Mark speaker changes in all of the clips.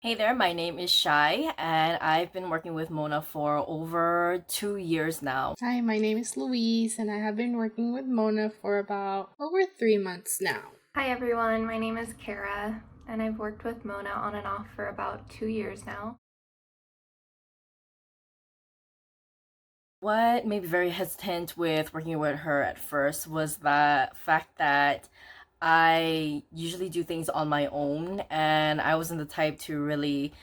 Speaker 1: Hey there, my name is Shai, and I've been working with Mona for over 2 years now.
Speaker 2: Hi, my name is Louise, and I have been working with Mona for about over 3 months now.
Speaker 3: Hi everyone, my name is Kara, and I've worked with Mona on and off for about 2 years now.
Speaker 1: What made me very hesitant with working with her at first was the fact that I usually do things on my own, and I wasn't the type to really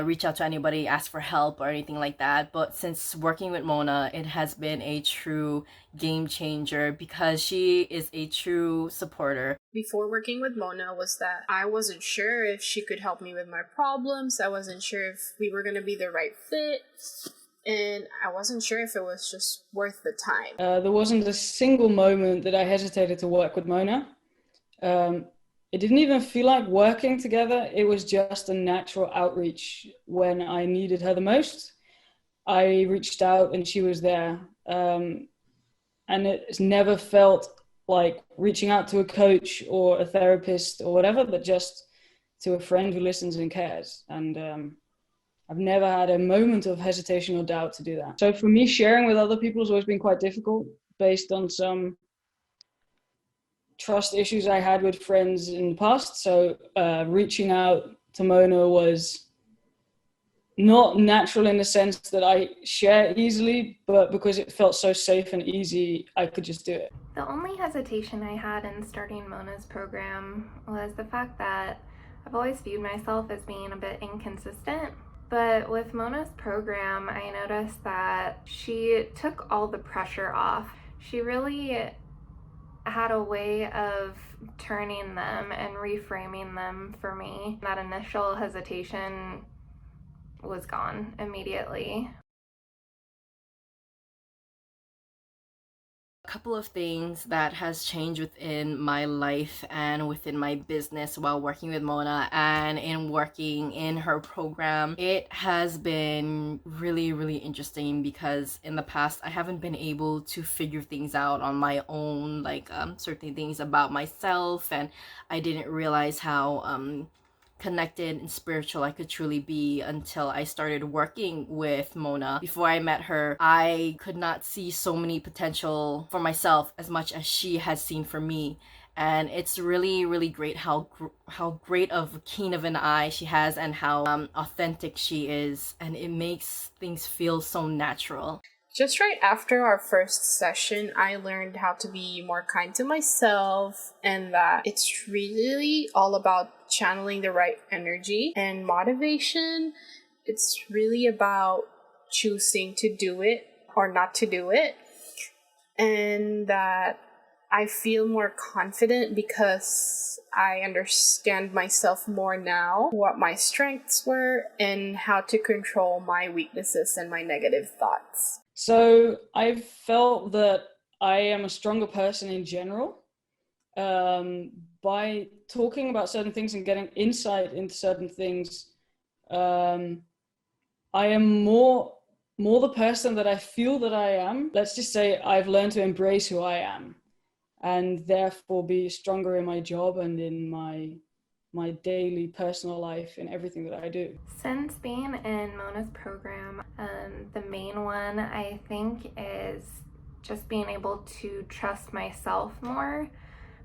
Speaker 1: reach out to anybody, ask for help, or anything like that. But since working with Mona, it has been a true game changer because she is a true supporter.
Speaker 2: Before working with Mona was that I wasn't sure if she could help me with my problems. I wasn't sure if we were going to be the right fit, and I wasn't sure if it was just worth the time.
Speaker 4: There wasn't a single moment that I hesitated to work with Mona. Um, it didn't even feel like working together. It was just a natural outreach when I needed her the most. I reached out and she was there. And it's never felt like reaching out to a coach or a therapist or whatever, but just to a friend who listens and cares. And I've never had a moment of hesitation or doubt to do that. So for me, sharing with other people has always been quite difficult based on some trust issues I had with friends in the past. So reaching out to Mona was not natural in the sense that I share easily, but because it felt so safe and easy, I could just do it.
Speaker 3: The only hesitation I had in starting Mona's program was the fact that I've always viewed myself as being a bit inconsistent. But with Mona's program, I noticed that she took all the pressure off. She really had a way of turning them and reframing them for me. That initial hesitation was gone immediately.
Speaker 1: A couple of things that has changed within my life and within my business while working with Mona and in working in her program. It has been really interesting because in the past I haven't been able to figure things out on my own, like certain things about myself, and I didn't realize how connected and spiritual I could truly be until I started working with Mona. Before I met her, I could not see so many potential for myself as much as she has seen for me. And it's really great how great of keen of an eye she has and how authentic she is, and it makes things feel so natural.
Speaker 2: Just right after our first session, I learned how to be more kind to myself and that it's really all about channeling the right energy and motivation. It's really about choosing to do it or not to do it. And that I feel more confident because I understand myself more now, what my strengths were, and how to control my weaknesses and my negative thoughts.
Speaker 4: So I've felt that I am a stronger person in general um, by talking about certain things and getting insight into certain things. Um, I am more the person that I feel that I am. Let's just say I've learned to embrace who I am, and therefore be stronger in my job and in my daily personal life and everything that I do.
Speaker 3: Since being in Mona's program, the main one I think is just being able to trust myself more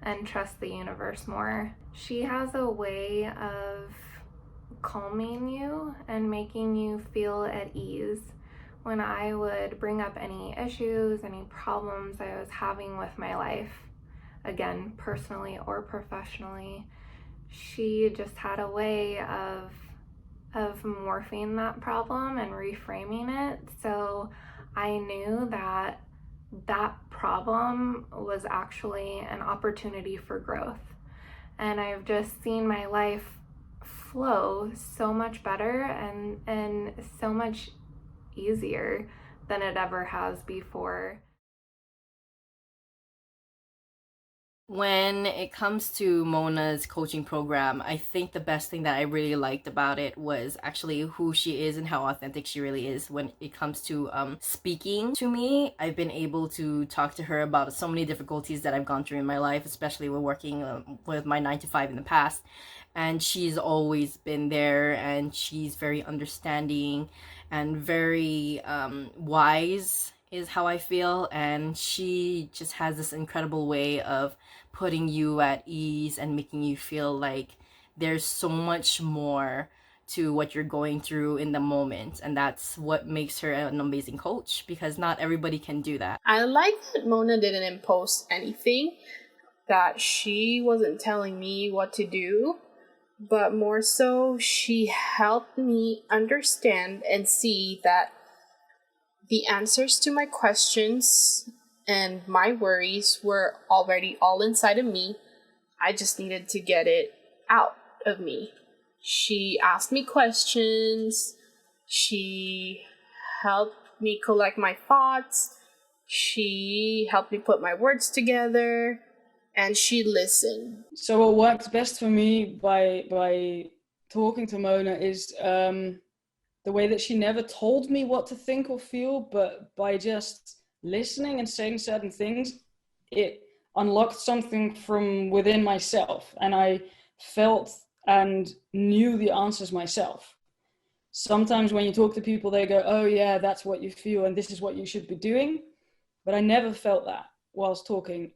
Speaker 3: and trust the universe more. She has a way of calming you and making you feel at ease. When I would bring up any issues, any problems I was having with my life, again, personally or professionally, she just had a way of morphing that problem and reframing it. So I knew that that problem was actually an opportunity for growth. And I've just seen my life flow so much better and so much easier than it ever has before.
Speaker 1: When it comes to Mona's coaching program, I think the best thing that I really liked about it was actually who she is and how authentic she really is when it comes to speaking to me. I've been able to talk to her about so many difficulties that I've gone through in my life, especially with working with my 9 to 5 in the past. And she's always been there, and she's very understanding and very wise, is how I feel. And she just has this incredible way of putting you at ease and making you feel like there's so much more to what you're going through in the moment. And that's what makes her an amazing coach, because not everybody can do that.
Speaker 2: I like that Mona didn't impose anything, that she wasn't telling me what to do, but more so she helped me understand and see that the answers to my questions and my worries were already all inside of me. I just needed to get it out of me. She asked me questions. She helped me collect my thoughts. She helped me put my words together. And she listened.
Speaker 4: So what worked best for me by talking to Mona is the way that she never told me what to think or feel, but by just listening and saying certain things, it unlocked something from within myself, and I felt and knew the answers myself. Sometimes when you talk to people, they go, oh yeah, that's what you feel and this is what you should be doing. But I never felt that whilst talking.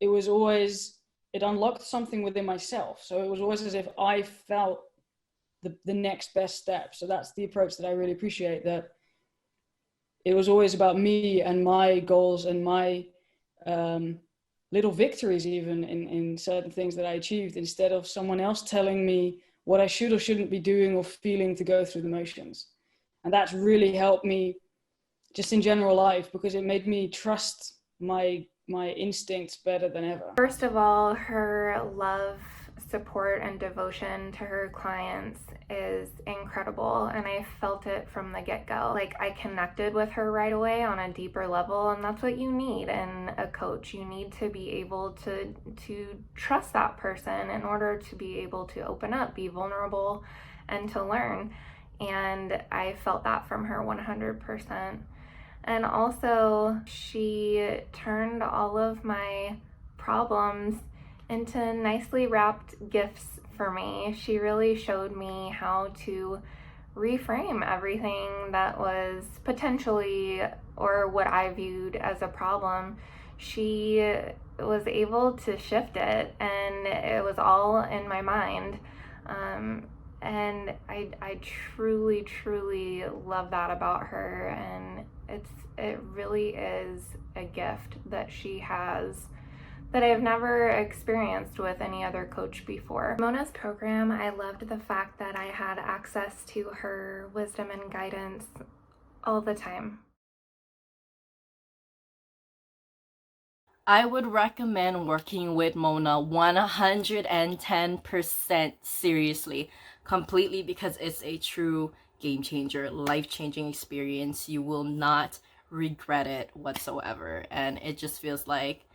Speaker 4: It was always, it unlocked something within myself. So it was always as if I felt the next best step. So that's the approach that I really appreciate, that it was always about me and my goals and my little victories even in certain things that I achieved, instead of someone else telling me what I should or shouldn't be doing or feeling to go through the motions. And that's really helped me just in general life, because it made me trust my instincts better than ever.
Speaker 3: First of all, her love, support, and devotion to her clients is incredible, and I felt it from the get-go. Like, I connected with her right away on a deeper level, and that's what you need in a coach. You need to be able to trust that person in order to be able to open up, be vulnerable, and to learn. And I felt that from her 100%. And also, she turned all of my problems into nicely wrapped gifts for me. She really showed me how to reframe everything that was potentially, or what I viewed as a problem. She was able to shift it, and it was all in my mind. And I truly, truly love that about her, and it really is a gift that she has that I've never experienced with any other coach before. Mona's program, I loved the fact that I had access to her wisdom and guidance all the time.
Speaker 1: I would recommend working with Mona 110% seriously, completely, because it's a true game changer, life-changing experience. You will not regret it whatsoever, and it just feels like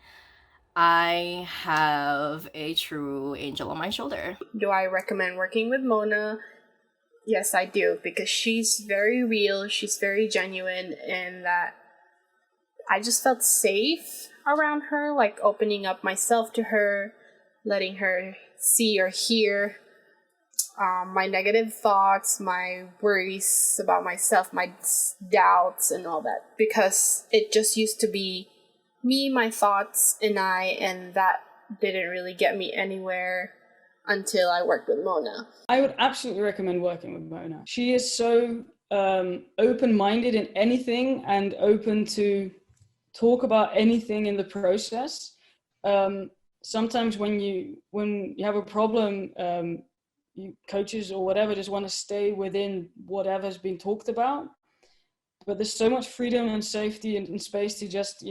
Speaker 1: I have a true angel on my shoulder.
Speaker 2: Do I recommend working with Mona? Yes, I do, because she's very real, she's very genuine, and that I just felt safe around her, like opening up myself to her, letting her see or hear my negative thoughts, my worries about myself, my doubts, and all that. Because it just used to be me, my thoughts, and that didn't really get me anywhere until I worked with Mona.
Speaker 4: I would absolutely recommend working with Mona. She is so open-minded in anything and open to talk about anything in the process. Sometimes when you have a problem, you coaches or whatever just want to stay within whatever's been talked about. But there's so much freedom and safety and space to just,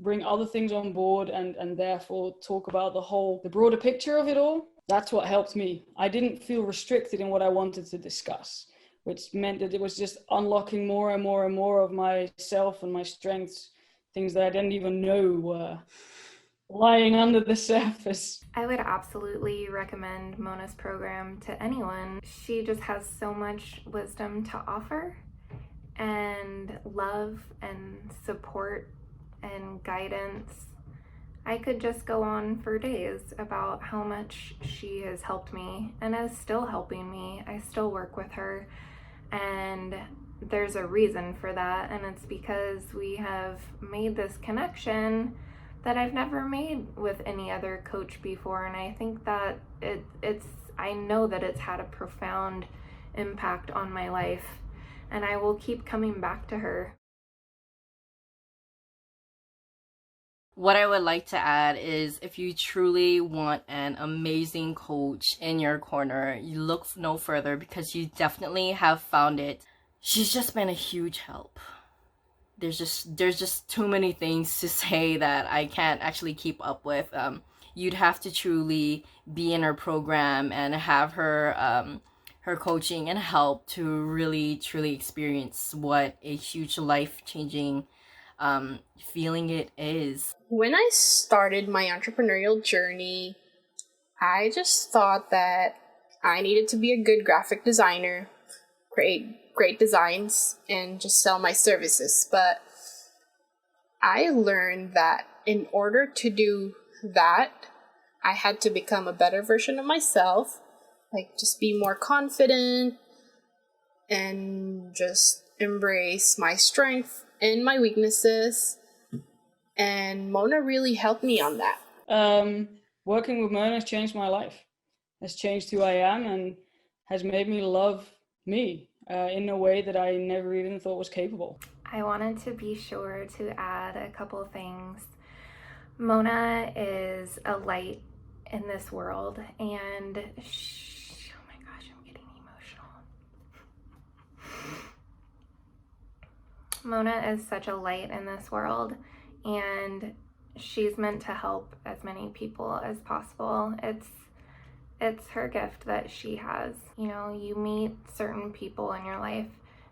Speaker 4: bring other things on board and therefore talk about the broader picture of it all. That's what helped me. I didn't feel restricted in what I wanted to discuss, which meant that it was just unlocking more and more and more of myself and my strengths, things that I didn't even know lying under the surface.
Speaker 3: I would absolutely recommend Mona's program to anyone. She just has so much wisdom to offer, and love and support and guidance. I could just go on for days about how much she has helped me and is still helping me. I still work with her, and there's a reason for that, and it's because we have made this connection that I've never made with any other coach before. And I think that I know that it's had a profound impact on my life, and I will keep coming back to her.
Speaker 1: What I would like to add is, if you truly want an amazing coach in your corner, you look no further, because you definitely have found it. She's just been a huge help. There's just too many things to say that I can't actually keep up with. You'd have to truly be in her program and have her her coaching and help to really truly experience what a huge life-changing feeling it is.
Speaker 2: When I started my entrepreneurial journey, I just thought that I needed to be a good graphic designer, create great designs, and just sell my services. But I learned that in order to do that, I had to become a better version of myself, like just be more confident and just embrace my strength and my weaknesses. And Mona really helped me on that.
Speaker 4: Working with Mona has changed my life, has changed who I am, and has made me love me in a way that I never even thought was capable.
Speaker 3: I wanted to be sure to add a couple things. Mona is a light in this world, and oh my gosh, I'm getting emotional. Mona is such a light in this world, and she's meant to help as many people as possible. It's her gift that she has. You know, you meet certain people in your life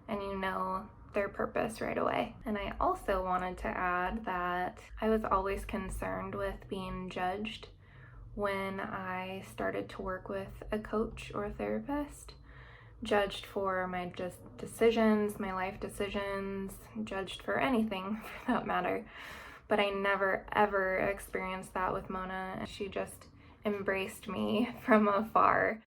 Speaker 3: and you know their purpose right away. And I also wanted to add that I was always concerned with being judged when I started to work with a coach or a therapist. Judged for my decisions, my life decisions, judged for anything for that matter. But I never ever experienced that with Mona. She just embraced me from afar.